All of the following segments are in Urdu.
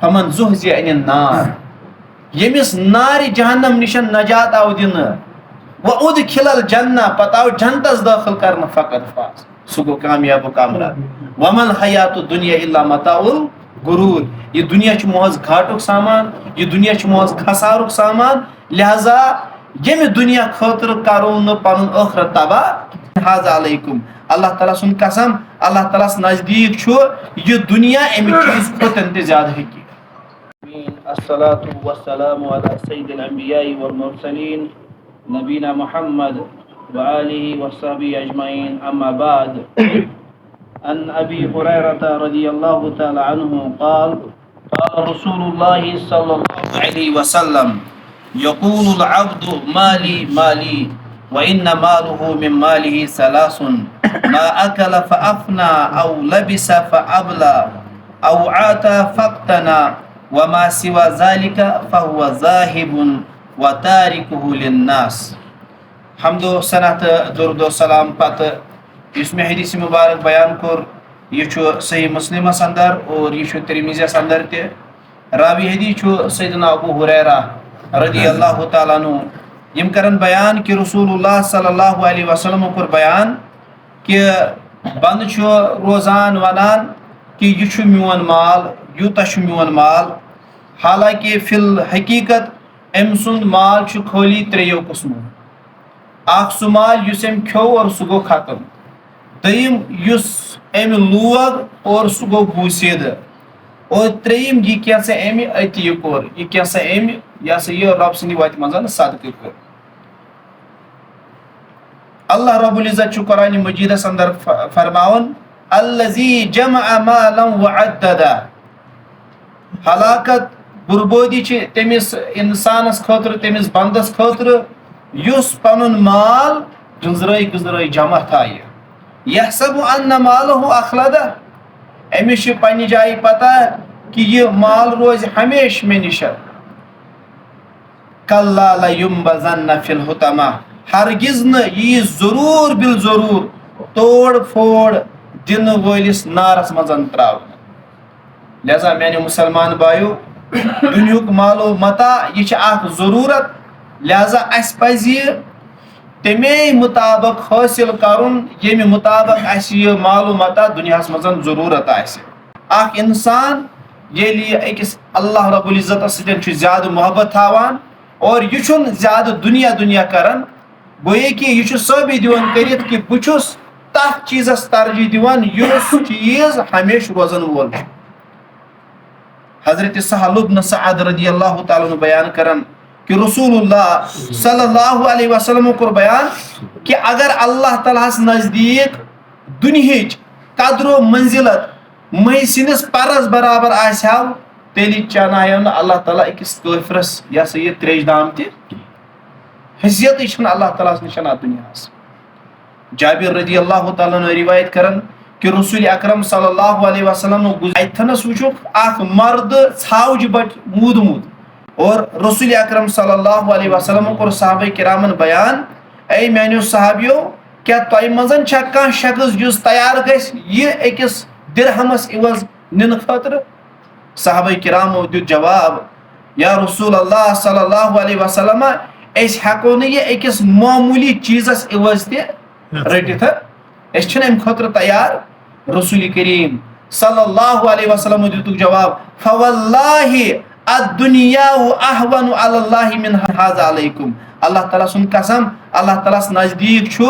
فمن زحزح عن النار یمس نار جہنم نشن نجات آو دن وادخل الجنہ پتہ آو جنتس داخل کرنا فقط فاز سہ گو کامیاب و کامران ومن حیات الدنیا الا متاع الغرور یہ دنیا چھ محض گھاٹک سامان یہ دنیا چھ محض خسارک سامان لہذا یم دنیا خاطر کرو نہ پن ٲخرت تباہ حاض علیکم اللہ تعالیٰ سن قسم اللہ تعالیٰ نزدیک چھ یہ دنیا امی چیز کھوتن تہ زیادہ حقیقت. الصلاة والسلام على سيد الأنبياء والمرسلين نبينا محمد وآله وصحبه أجمعين أما بعد عن أبي هريرة رضي الله تعالى عنه قال قال رسول الله صلى الله عليه وسلم يقول العبد مالي مالي وإن ماله من ماله ثلاث ما أكل فأفنى أو لبس فأبلى أو عاتى فاقتنى وما سوى ذلك فهو ذاهب وتاركه للناس. حمد و ثنا درود و سلام پتہ اس میں حدیث مبارک بیان کور یہ صحیح مسلم اندر اور یہ ترمذی اندر تہ راوی حدیث سیدنا ابو ہریرہ رضی اللہ تعالیٰ عنہ یم کرن بیان کہ رسول اللہ صلی اللہ علیہ وسلم کور بیان کہ بند روزان ونان کہ یہ میون مال یوتہ میون مال حالانکہ فی الحقیقت ام سند مال خالی تریو قسمو اخ سہ مال یس ام کھو اور سہ گو ختم دویم یس ام لوگ اور سہ گو بوسید اور تریم یہ کیسا ام عطیہ کور یہ کیسا ام یہ رب سندی وتہ مزن صدقہ کور. اللہ رب العزت قرآن مجیدس اندر فرماون الذی جمع مالا وعددا ہلاکت بربودی تمس انسانس خاطر تمس بندس خاطر یس پنن مال گزرائی جمع تھایہ یحسب ان مالہ اخلدہ امس پنہ جائے پتہ کہ یہ مال روز ہمیشہ مے نش کلا لینبذن فی الحطمہ ہرگز نہ یہ ضرور بالضرور توڑ پھوڑ دن ولس نارس مزن تراؤ. لہذا میانو مسلمان بایو دنیک مال و متاع یہ اخ ضرورت لہذا اس پزِ تمے مطابق حاصل کرن یمہ مطابق اس یہ مال و متاع دنیاس مزن ضرورت آسہ. اخ انسان ییٚلہِ أکِس اللہ رب العزت سۭتۍ زیادٕ محبت تھاوان اور یہ زیادہ دنیا کران گویا کہ یہ ثابت دِوان کٔرِتھ کہ بہٕ چھُس تتھ چیزس ترجیح دِوان یُس چیز ہمیشہ روزن وول چھُ. حضرت سہل بن سعد رضی اللہ تعالیٰ عنہ بیان کران کہ رسول اللہ صلی اللہ علیہ وسلم کور بیان کہ اگر اللہ تعالیٰ نزدیک دنہچ قدر و منزلت مہ سندس پرس برابر آسہو تیلی چانایو نہ اللہ تعالیٰ أکس کافرس یہ تریش دام تہ حیثیت اللہ تعالیٰ نشن ات دنیاس. جابر رضی اللہ تعالیٰ عنہ روایت کران کہ رسول اکرم صلی اللہ علیہ وسلم اتنس وچھک اخ مرد ژھاوج بٹ مودمت اور رسول اکرم صلی اللہ علیہ وسلم کور صحابہ کرامن بیان اے میانو صحابیو کیا تہ مزن چھا کانٛہہ شخص یس تیار گژھِ یہ أکس درہمس عوض نن خاطر. صحابہ کرامو دیت جواب یا رسول اللہ صلی اللہ علیہ وسلم اس ہیکو نہ یہ أکس معمولی چیزس عوض تہ رٹتھ اس چھن ام خاطر تیار. رسول کریم صلی اللہ علیہ وسلم دیت جواب فواللہ الدنیا اہون علی اللہ من ھذا علیکم. اللہ تعالیٰ سن قسم اللہ تعالیٰ نزدیک چھ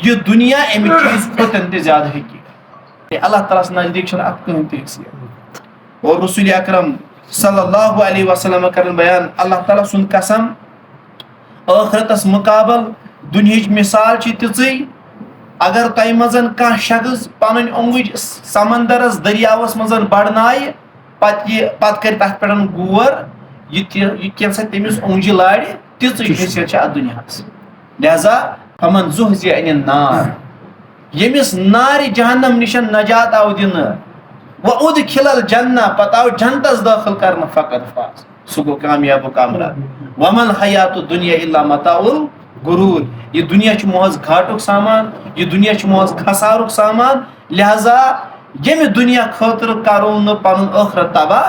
یہ دنیا امی چیز کھوتن تہ زیادہ حقیقت. اللہ تعالیٰ نزدیک چھ ات کہین تہ حیثیت. اور رسول اکرم صلی اللہ علیہ وسلم کرن بیان اللہ تعالیٰ سن قسم ٲخرتس مقابل دنہچ مثال چھ تژٕے اگر تہ مزن کانٛہہ شخص پنن اونگج سمندرس دریاوس مزن بڑنائے پتہ کر تتھ پہ گور یہ کیسا تمس اونگجہ لاڑِ تیژٕے حیثیت چھ ات دنیاس. لہذا فمن زحزح عن النار یمس نار جہنم نشن نجات آو دن وادخل الجنہ پتہ آو جنتس داخل کرنا فقط فاز سہ گو کامیاب و کامران. ومن حیات الدنیا الا متاع الغرور یہ دنیا چھ محض گھاٹک سامان یہ دنیا چھ محض خسارک سامان. لہذا یم دنیا خاطر کرو نہ پن ٲخرت تباہ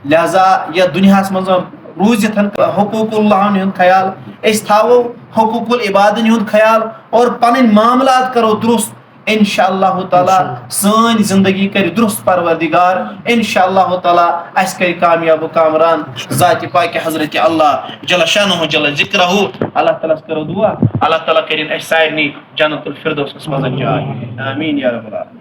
لہذا یا دنیا مز روزت حقوق اللہ ہند خیال اس تھاو حقوق العبادن ہند خیال اور پن معاملات کرو درست انشاءاللہ تعالی سن زندگی کر درست پروردگار انشاءاللہ تعالی اس کر کامیاب و کامران ذات پاک حضرت اللہ جل شانہ جل ذکرہ اللہ تعالی کرو دعا اللہ تعالی کرن اس سارنی جنت الفردوس مز جائے آمین یا رب العالمین.